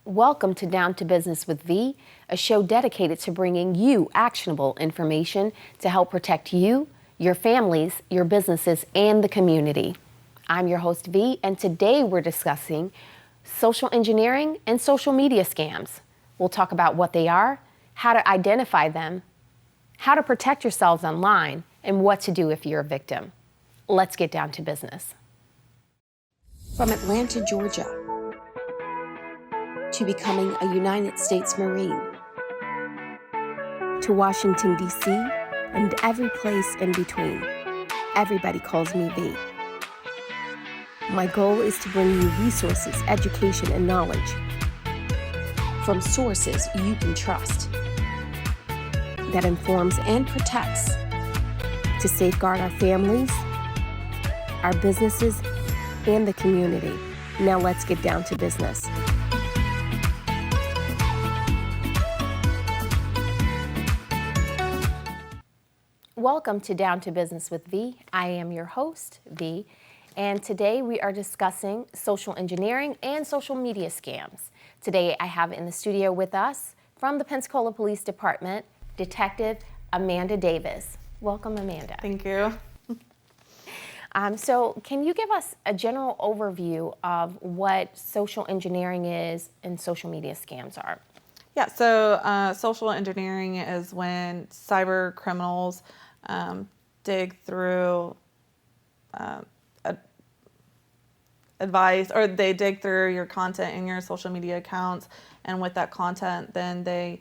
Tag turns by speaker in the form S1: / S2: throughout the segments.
S1: Welcome to Down to Business with V, a show dedicated to bringing you actionable information to help protect you, your families, your businesses, and the community. I'm your host V, and today we're discussing social engineering and social media scams. We'll talk about what they are, how to identify them, how to protect yourselves online, and what to do if you're a victim. Let's get down to business. From Atlanta, Georgia, to becoming a United States Marine, to Washington, D.C., and every place in between. Everybody calls me V. My goal is to bring you resources, education, and knowledge from sources you can trust that informs and protects to safeguard our families, our businesses, and the community. Now let's get down to business. Welcome to Down to Business with V. I am your host, V, and today we are discussing social engineering and social media scams. Today I have in the studio with us from the Pensacola Police Department, Detective Amanda Davis. Welcome, Amanda.
S2: Thank you.
S1: So can you give us a general overview of what social engineering is and social media scams are?
S2: Yeah, so social engineering is when cyber criminals dig through advice, or they dig through your content in your social media accounts, and with that content, then they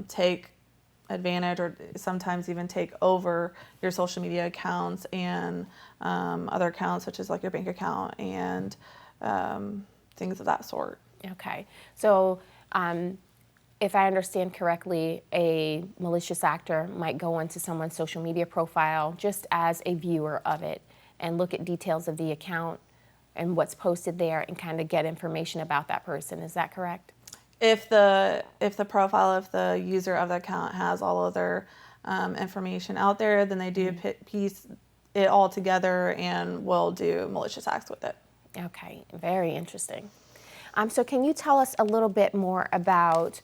S2: take advantage or sometimes even take over your social media accounts and other accounts such as like your bank account and things of that sort.
S1: Okay, so if I understand correctly, a malicious actor might go into someone's social media profile just as a viewer of it and look at details of the account and what's posted there and kind of get information about that person. Is that correct?
S2: If the profile of the user of the account has all of their information out there, then they do piece it all together and will do malicious acts with it.
S1: Okay, very interesting. So can you tell us a little bit more about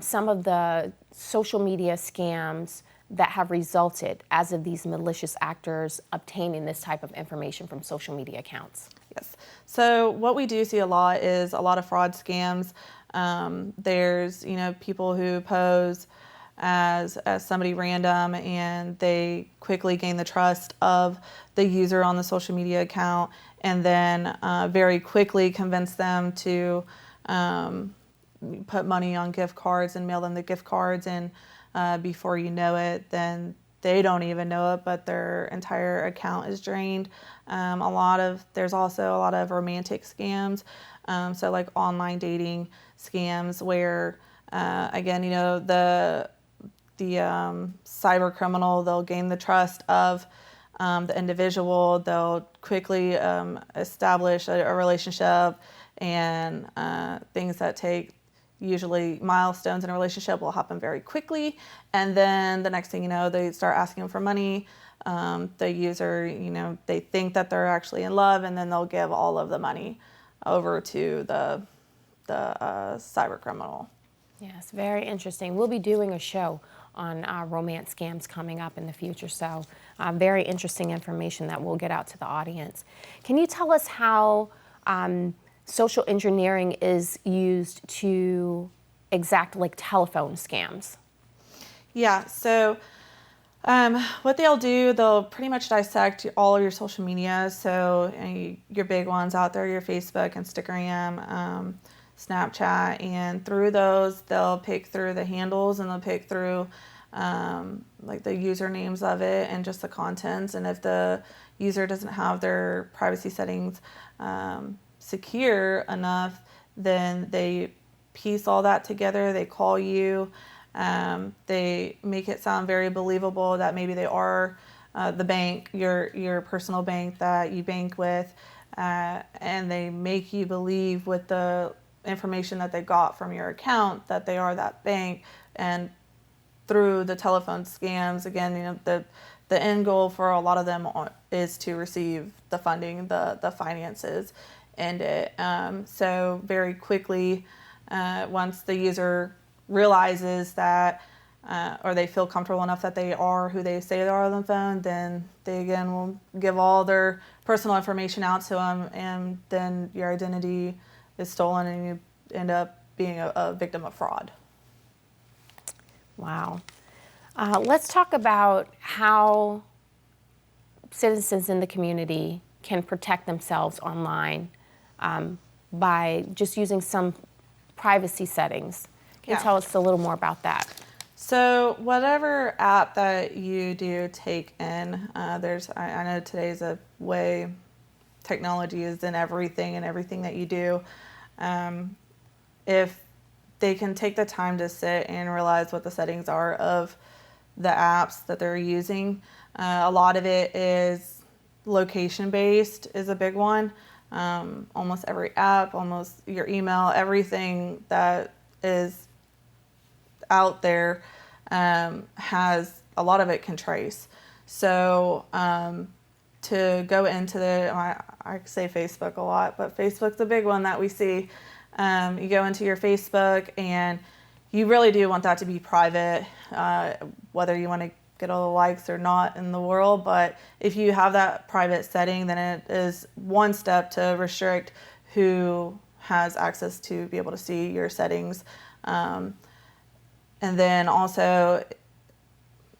S1: some of the social media scams that have resulted as of these malicious actors obtaining this type of information from social media accounts?
S2: Yes. So what we do see a lot is a lot of fraud scams. There's, people who pose as somebody random, and they quickly gain the trust of the user on the social media account, and then very quickly convince them to put money on gift cards and mail them the gift cards, and before you know it, then they don't even know it, but their entire account is drained. There's also a lot of romantic scams, so like online dating scams where, again, the cyber criminal, they'll gain the trust of the individual. They'll quickly establish a relationship, and things that take usually milestones in a relationship will happen very quickly. And then the next thing you know, they start asking for money. The user, they think that they're actually in love, and then they'll give all of the money over to the cyber criminal.
S1: Yes, very interesting. We'll be doing a show on romance scams coming up in the future, so very interesting information that we'll get out to the audience. Can you tell us how social engineering is used to exact like telephone scams?
S2: Yeah, so what they'll do, they'll pretty much dissect all of your social media. So your big ones out there, your Facebook, Instagram, Snapchat, and through those, they'll pick through the handles, and they'll pick through like the usernames of it and just the contents. And if the user doesn't have their privacy settings secure enough, then they piece all that together. They call you. They make it sound very believable that maybe they are the bank, your personal bank that you bank with, and they make you believe with the information that they got from your account that they are that bank. And through the telephone scams, again, the end goal for a lot of them is to receive the funding, the finances, and it. So very quickly, Once the user realizes that, or they feel comfortable enough that they are who they say they are on the phone, then they again will give all their personal information out to them, and then your identity is stolen and you end up being a victim of fraud.
S1: Wow. Let's talk about how citizens in the community can protect themselves online by just using some privacy settings. Can you tell us a little more about that?
S2: So whatever app that you do take in, I know today's a way technology is in everything and everything that you do. If they can take the time to sit and realize what the settings are of the apps that they're using. A lot of it is location-based is a big one. Almost every app, almost your email, everything that is out there has, a lot of it can trace. So to go into I say Facebook a lot, but Facebook's a big one that we see. You go into your Facebook and you really do want that to be private, whether you want to get all the likes or not in the world. But if you have that private setting, then it is one step to restrict who has access to be able to see your settings. And then also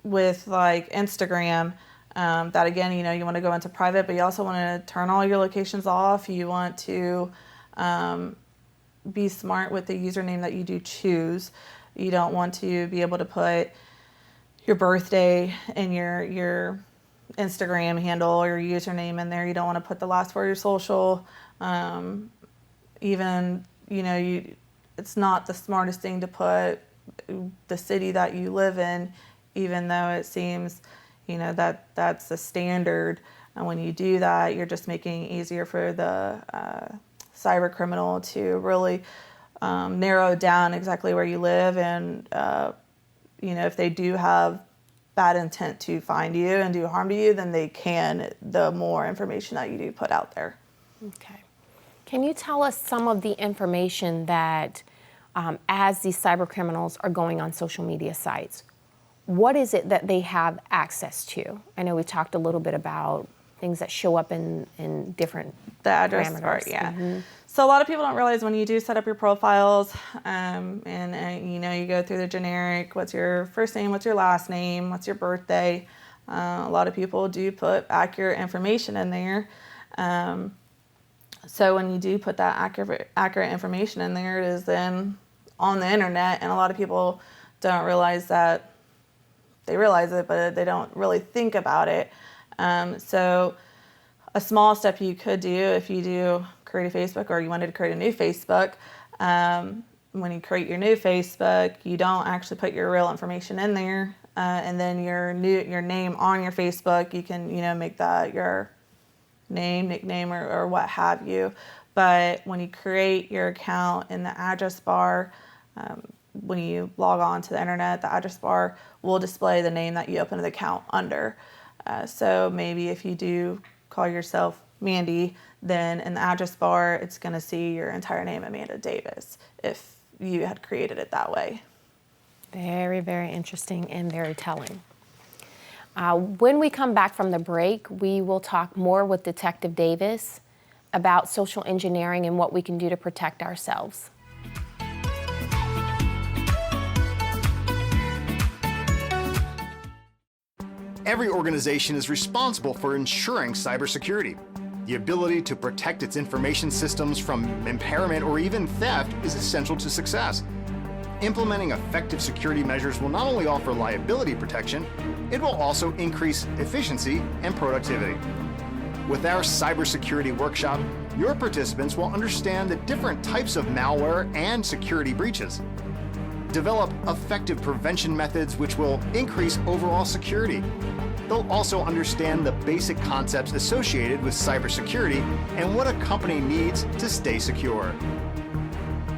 S2: with like Instagram, that again, you want to go into private, but you also want to turn all your locations off. You want to be smart with the username that you do choose. You don't want to be able to put your birthday and your Instagram handle or your username in there. You don't want to put the last four of your social. Even, it's not the smartest thing to put the city that you live in, even though it seems, that's the standard. And when you do that, you're just making it easier for the cyber criminal to really narrow down exactly where you live. And, if they do have bad intent to find you and do harm to you, then they can, the more information that you do put out there.
S1: Okay. Can you tell us some of the information that, as these cyber criminals are going on social media sites, what is it that they have access to? I know we talked a little bit about things that show up in different
S2: the address
S1: parameters.
S2: Part, yeah.
S1: Mm-hmm.
S2: So a lot of people don't realize when you do set up your profiles, and you go through the generic, what's your first name, what's your last name, what's your birthday. A lot of people do put accurate information in there. So when you do put that accurate information in there, it is then on the internet, and a lot of people don't realize that. They realize it, but they don't really think about it. So a small step you could do if you do create a Facebook or you wanted to create a new Facebook, when you create your new Facebook, you don't actually put your real information in there, and then your name on your Facebook, you can make that your name, nickname, or what have you. But when you create your account in the address bar, when you log on to the internet, the address bar will display the name that you opened the account under. So maybe if you do call yourself Mandy, then in the address bar, it's going to see your entire name, Amanda Davis, if you had created it that way.
S1: Very, very interesting and very telling. When we come back from the break, we will talk more with Detective Davis about social engineering and what we can do to protect ourselves.
S3: Every organization is responsible for ensuring cybersecurity. The ability to protect its information systems from impairment or even theft is essential to success. Implementing effective security measures will not only offer liability protection, it will also increase efficiency and productivity. With our cybersecurity workshop, your participants will understand the different types of malware and security breaches. Develop effective prevention methods which will increase overall security. They'll also understand the basic concepts associated with cybersecurity and what a company needs to stay secure.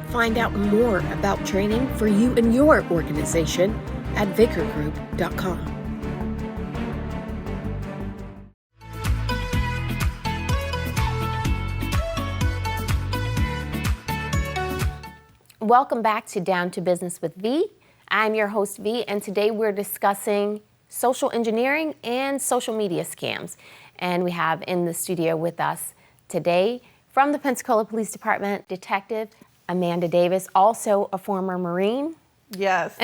S4: Find out more about training for you and your organization at vicargroup.com.
S1: Welcome back to Down to Business with V. I'm your host, V, and today we're discussing social engineering and social media scams. And we have in the studio with us today from the Pensacola Police Department, Detective Amanda Davis, also a former Marine.
S2: Yes.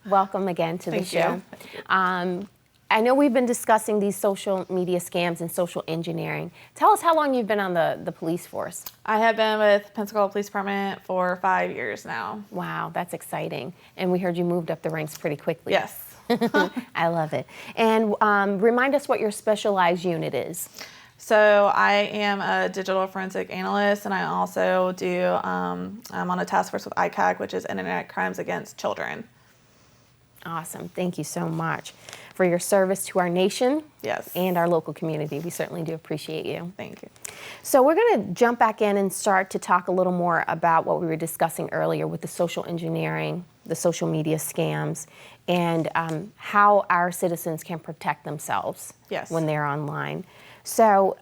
S1: Welcome again to the
S2: Thank
S1: show.
S2: you.
S1: I know we've been discussing these social media scams and social engineering. Tell us how long you've been on the police force.
S2: I have been with Pensacola Police Department for 5 years now.
S1: Wow, that's exciting. And we heard you moved up the ranks pretty quickly.
S2: Yes.
S1: I love it. And remind us what your specialized unit is.
S2: So I am a digital forensic analyst, and I also do, I'm on a task force with ICAC, which is Internet Crimes Against Children.
S1: Awesome. Thank you so much for your service to our nation.
S2: Yes.
S1: And our local community. We certainly do appreciate you.
S2: Thank you.
S1: So we're going to jump back in and start to talk a little more about what we were discussing earlier with the social engineering, the social media scams, and how our citizens can protect themselves when they're online. So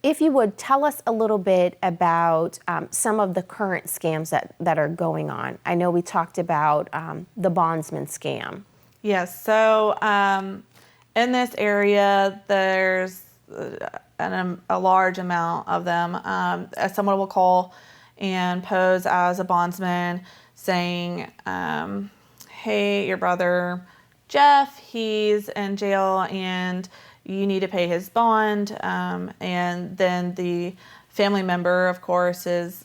S1: if you would tell us a little bit about some of the current scams that are going on. I know we talked about the Bondsman Scam.
S2: Yes, so in this area, there's a large amount of them. Someone will call and pose as a bondsman saying, hey, your brother Jeff, he's in jail and you need to pay his bond. And then the family member, of course, is,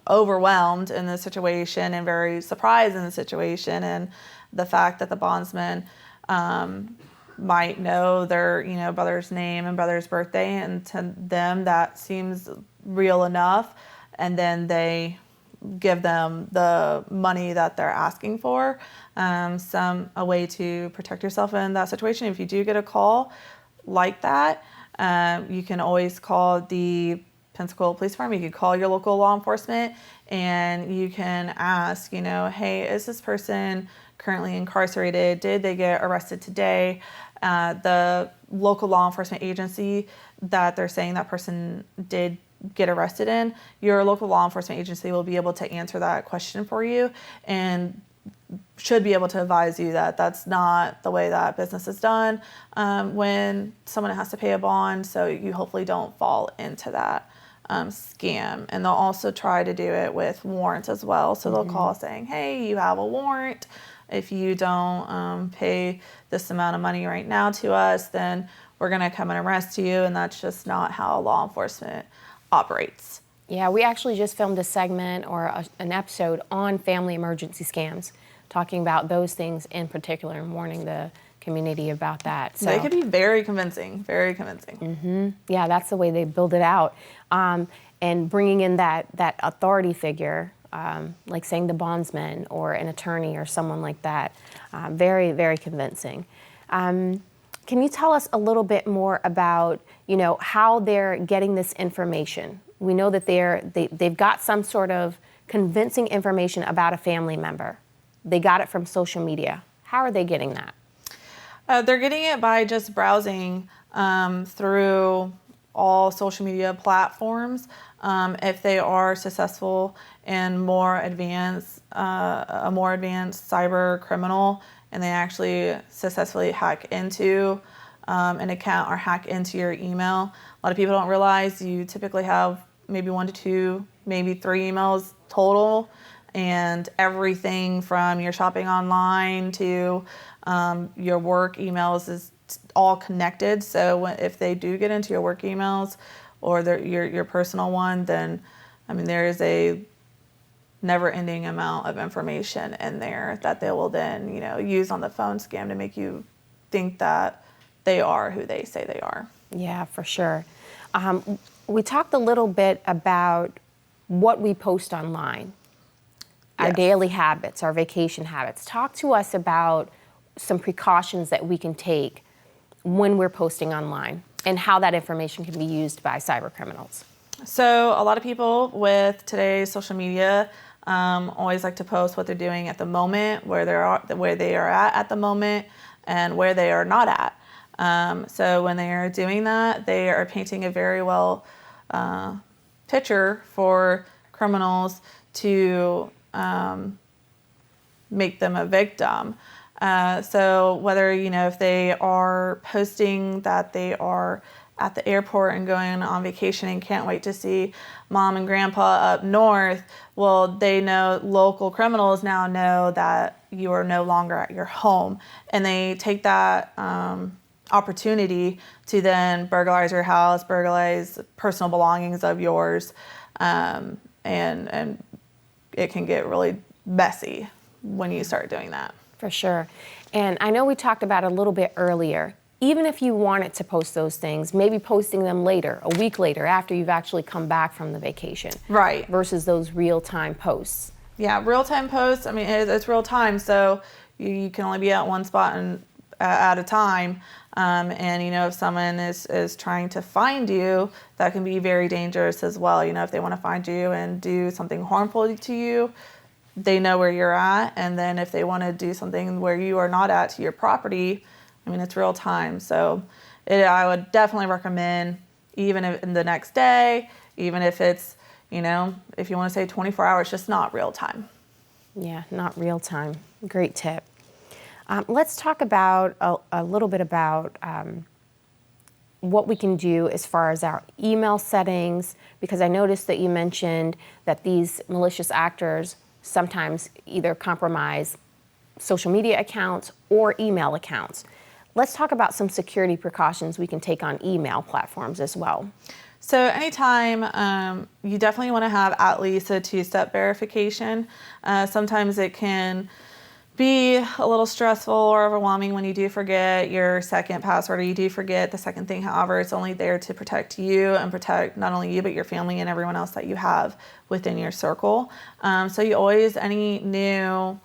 S2: overwhelmed in the situation and very surprised in the situation. And the fact that the bondsman might know their, brother's name and brother's birthday, and to them that seems real enough. And then they give them the money that they're asking for. A way to protect yourself in that situation. If you do get a call like that, you can always call the Pensacola Police Department. You can call your local law enforcement and you can ask, hey, is this person currently incarcerated? Did they get arrested today? The local law enforcement agency that they're saying that person did get arrested in, your local law enforcement agency will be able to answer that question for you and should be able to advise you that that's not the way that business is done when someone has to pay a bond, so you hopefully don't fall into that scam. And they'll also try to do it with warrants as well. So they'll call saying, hey, you have a warrant. If you don't pay this amount of money right now to us, then we're going to come and arrest you. And that's just not how law enforcement operates.
S1: Yeah, we actually just filmed a segment or an episode on family emergency scams, talking about those things in particular and warning the community about that. So
S2: they could be very convincing, very convincing.
S1: Mm-hmm. Yeah, that's the way they build it out. And bringing in that authority figure, like saying the bondsman or an attorney or someone like that, very, very convincing. Can you tell us a little bit more about, how they're getting this information? We know that they've got some sort of convincing information about a family member. They got it from social media. How are they getting that?
S2: They're getting it by just browsing through all social media platforms. If they are successful and a more advanced cyber criminal, and they actually successfully hack into an account or hack into your email. A lot of people don't realize you typically have maybe 1 to 2, maybe 3 emails total, and everything from your shopping online to your work emails is all connected. So if they do get into your work emails or your personal one, then there is a never-ending amount of information in there that they will then use on the phone scam to make you think that they are who they say they are.
S1: Yeah, for sure. We talked a little bit about what we post online, our daily habits, our vacation habits. Talk to us about some precautions that we can take when we're posting online and how that information can be used by cyber criminals.
S2: So a lot of people with today's social media always like to post what they're doing at the moment, where they are at the moment, and where they are not at. So when they are doing that, they are painting a very well picture for criminals to make them a victim. So whether, if they are posting that they are at the airport and going on vacation and can't wait to see mom and grandpa up north, well, they know, local criminals now know that you are no longer at your home, and they take that opportunity to then burglarize your house, burglarize personal belongings of yours, and it can get really messy when you start doing that.
S1: For sure. And I know we talked about it a little bit earlier. Even if you wanted to post those things, maybe posting them later, a week later, after you've actually come back from the vacation.
S2: Right.
S1: Versus those real-time posts.
S2: Yeah, real-time posts, I mean, it's real time, so you can only be at one spot at a time. And, if someone is trying to find you, that can be very dangerous as well. If they want to find you and do something harmful to you, they know where you're at. And then if they want to do something where you are not at to your property, I mean, it's real time. So I would definitely recommend, even if in the next day, even if it's, if you want to say 24 hours, just not real time.
S1: Yeah, not real time. Great tip. Let's talk about a little bit about what we can do as far as our email settings, because I noticed that you mentioned that these malicious actors sometimes either compromise social media accounts or email accounts. Let's talk about some security precautions we can take on email platforms as well.
S2: So anytime, you definitely want to have at least a two-step verification. Sometimes it can be a little stressful or overwhelming when you do forget your second password, or you do forget the second thing. However, it's only there to protect you and protect not only you, but your family and everyone else that you have within your circle. So you always, any new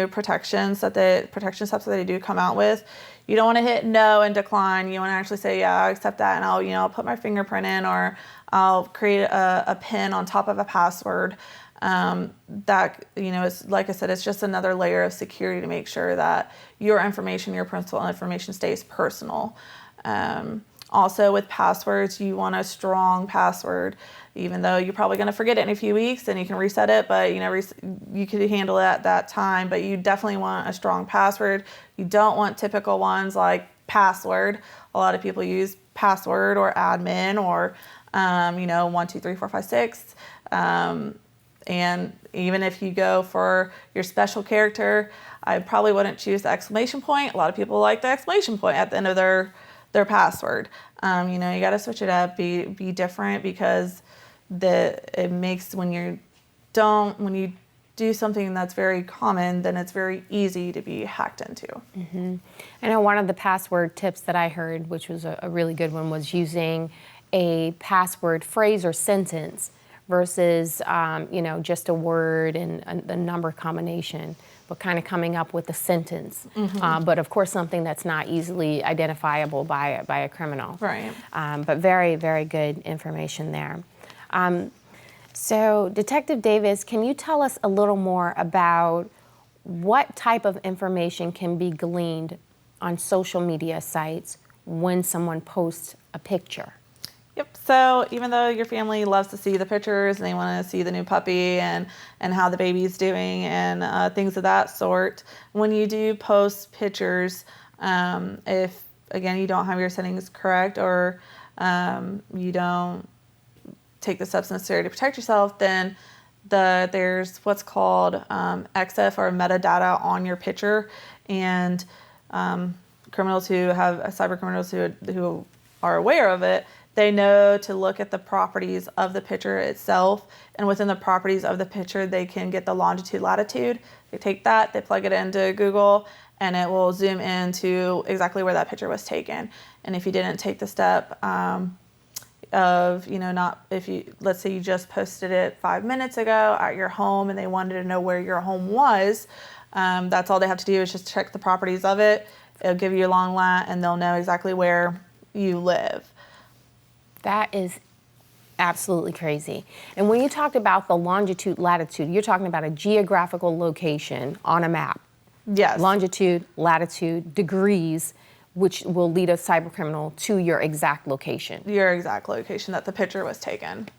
S2: protection steps that they do come out with, you don't want to hit no and decline. You want to actually say, yeah, I accept that, and I'll put my fingerprint in, or I'll create a pin on top of a password. That, it's, like I said, it's just another layer of security to make sure that your information, your personal information, stays personal. Also with passwords, you want a strong password, even though you're probably going to forget it in a few weeks and you can reset it, but you could handle it at that time. But you definitely want a strong password. You don't want typical ones like password. A lot of people use password or admin or 1, 2, 3, 4, 5, 6. And even if you go for your special character, I probably wouldn't choose the exclamation point. A lot of people like the exclamation point at the end of their password. You got to switch it up, be different, because it makes, when you do something that's very common, then it's very easy to be hacked into.
S1: Mm-hmm. I know one of the password tips that I heard, which was a really good one, was using a password phrase or sentence versus, just a word and the number combination, but kind of coming up with a sentence. Mm-hmm. But of course, something that's not easily identifiable by a criminal.
S2: Right.
S1: But very, very good information there. So Detective Davis, can you tell us a little more about what type of information can be gleaned on social media sites when someone posts a picture?
S2: Yep. So even though your family loves to see the pictures and they want to see the new puppy and how the baby's doing and things of that sort, when you do post pictures, if, again, you don't have your settings correct, or you don't take the steps necessary to protect yourself, then there's what's called XF, or metadata, on your picture. And criminals cyber criminals who are aware of it, they know to look at the properties of the picture itself, and within the properties of the picture, they can get the longitude, latitude. They take that, they plug it into Google, and it will zoom into exactly where that picture was taken. And if you didn't take the step let's say you just posted it 5 minutes ago at your home and they wanted to know where your home was, that's all they have to do is just check the properties of it. It'll give you a long lat, and they'll know exactly where you live.
S1: That is absolutely crazy. And when you talked about the longitude, latitude, you're talking about a geographical location on a map.
S2: Yes.
S1: Longitude, latitude, degrees. which will lead a cybercriminal to your exact location.
S2: Your exact location that the picture was taken.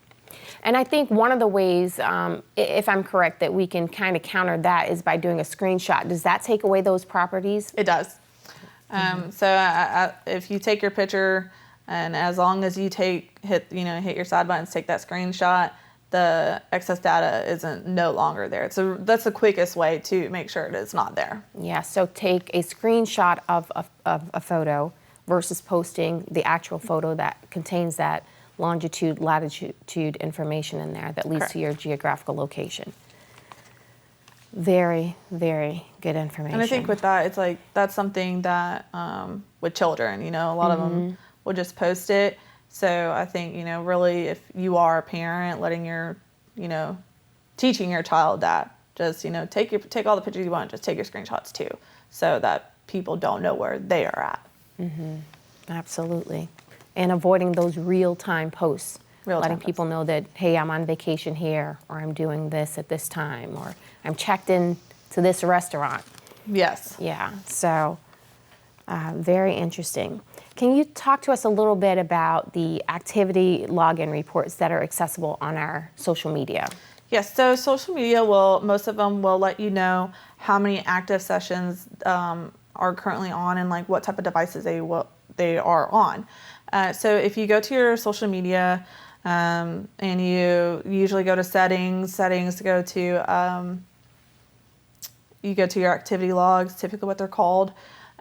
S1: And I think one of the ways, if I'm correct, that we can kind of counter that is by doing a screenshot. Does that take away those properties?
S2: It does. So if you take your picture, and as long as you hit your side buttons, take that screenshot, the excess data isn't no longer there. That's the quickest way to make sure it is not there.
S1: Yeah, so take a screenshot of a photo versus posting the actual photo that contains that longitude, latitude information in there that leads
S2: Correct.
S1: to your geographical location. Very, very good information.
S2: And I think with that, it's like that's something that with children, a lot of them will just post it. So I think, really if you are a parent, teaching your child that, just, take all the pictures you want, just take your screenshots too, so that people don't know where they are at.
S1: Mm-hmm. Absolutely. And avoiding those real-time posts. Letting people know that, hey, I'm on vacation here, or I'm doing this at this time, or I'm checked in to this restaurant.
S2: Yes.
S1: Yeah, so very interesting. Can you talk to us a little bit about the activity login reports that are accessible on our social media?
S2: Yes, so social media most of them will let you know how many active sessions are currently on and like what type of devices they are on. So if you go to your social media and you usually go to settings, go to you go to your activity logs, typically what they're called,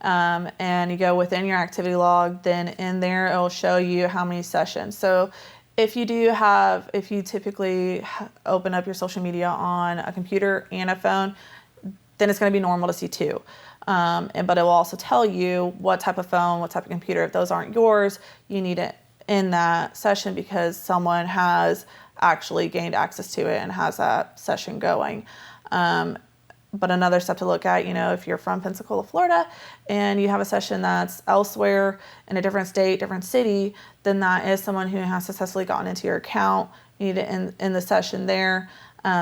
S2: and you go within your activity log, then in there it'll show you how many sessions. So if you typically open up your social media on a computer and a phone, then it's going to be normal to see two. But it will also tell you what type of phone, what type of computer. If those aren't yours, you need it in that session because someone has actually gained access to it and has that session going. But another step to look at, if you're from Pensacola, Florida, and you have a session that's elsewhere in a different state, different city, then that is someone who has successfully gotten into your account. You need it in the session there,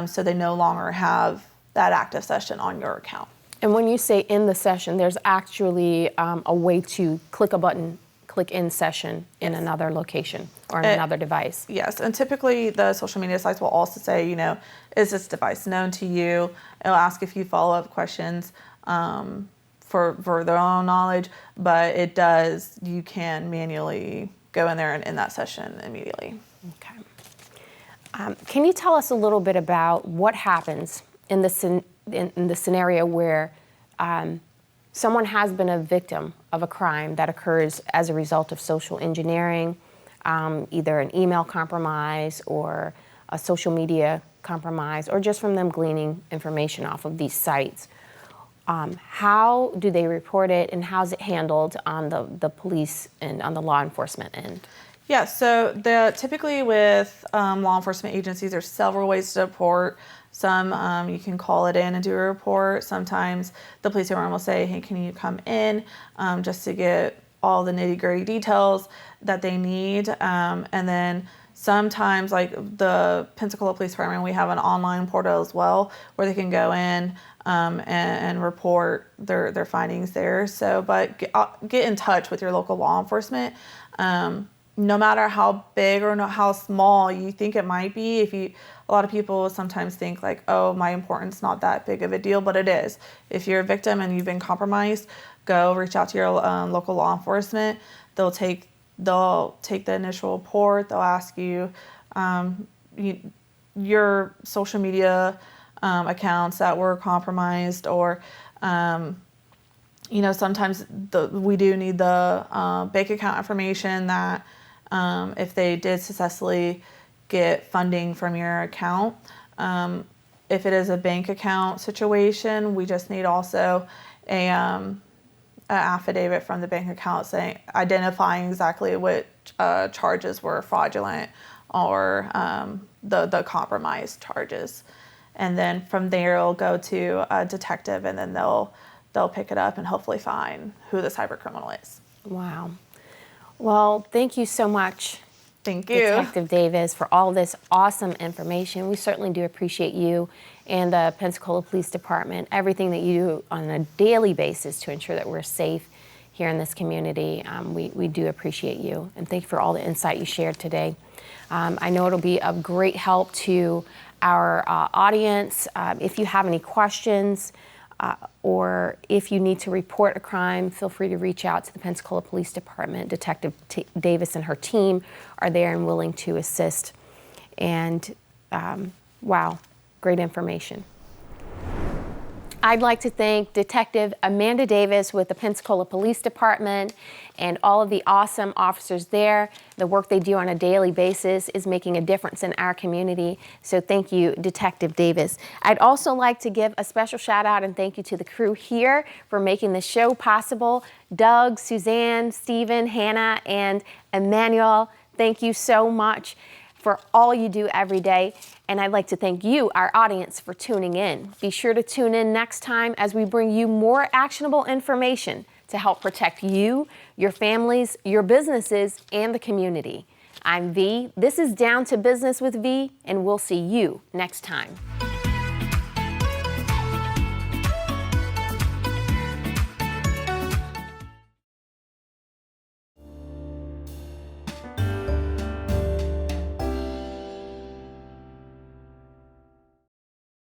S2: so they no longer have that active session on your account.
S1: And when you say in the session, there's actually a way to click a button, click in session in another location or in another device.
S2: Yes, and typically the social media sites will also say, is this device known to you? It'll ask a few follow-up questions for their own knowledge, but you can manually go in there and in that session immediately.
S1: Okay. Can you tell us a little bit about what happens in the scenario where someone has been a victim of a crime that occurs as a result of social engineering, either an email compromise or a social media compromise, or just from them gleaning information off of these sites? How do they report it, and how's it handled on the police and on the law enforcement end?
S2: Yeah, so typically with law enforcement agencies, there's several ways to report. Some you can call it in and do a report. Sometimes the police department will say, hey, can you come in just to get all the nitty-gritty details that they need. And then sometimes, like the Pensacola Police Department, we have an online portal as well where they can go in and report their findings there. So, but get in touch with your local law enforcement. No matter how big or how small you think it might be, a lot of people sometimes think like, oh, my importance not that big of a deal, but it is. If you're a victim and you've been compromised, go reach out to your local law enforcement. They'll take the initial report. They'll ask you your social media accounts that were compromised, or sometimes we do need the bank account information that if they did successfully get funding from your account. If it is a bank account situation, we just need also an affidavit from the bank account identifying exactly which charges were fraudulent or the compromised charges. And then from there, it'll go to a detective, and then they'll pick it up and hopefully find who the cyber criminal is.
S1: Wow. Well, thank you so much,
S2: Thank you,
S1: Detective Davis, for all this awesome information. We certainly do appreciate you and the Pensacola Police Department, everything that you do on a daily basis to ensure that we're safe here in this community. We do appreciate you, and thank you for all the insight you shared today. I know it'll be of great help to our audience. If you have any questions or if you need to report a crime, feel free to reach out to the Pensacola Police Department. Detective Davis and her team are there and willing to assist. And wow, great information. I'd like to thank Detective Amanda Davis with the Pensacola Police Department and all of the awesome officers there. The work they do on a daily basis is making a difference in our community. So thank you, Detective Davis. I'd also like to give a special shout out and thank you to the crew here for making the show possible. Doug, Suzanne, Stephen, Hannah, and Emmanuel, thank you so much for all you do every day. And I'd like to thank you, our audience, for tuning in. Be sure to tune in next time as we bring you more actionable information to help protect you, your families, your businesses, and the community. I'm V. This is Down to Business with V, and we'll see you next time.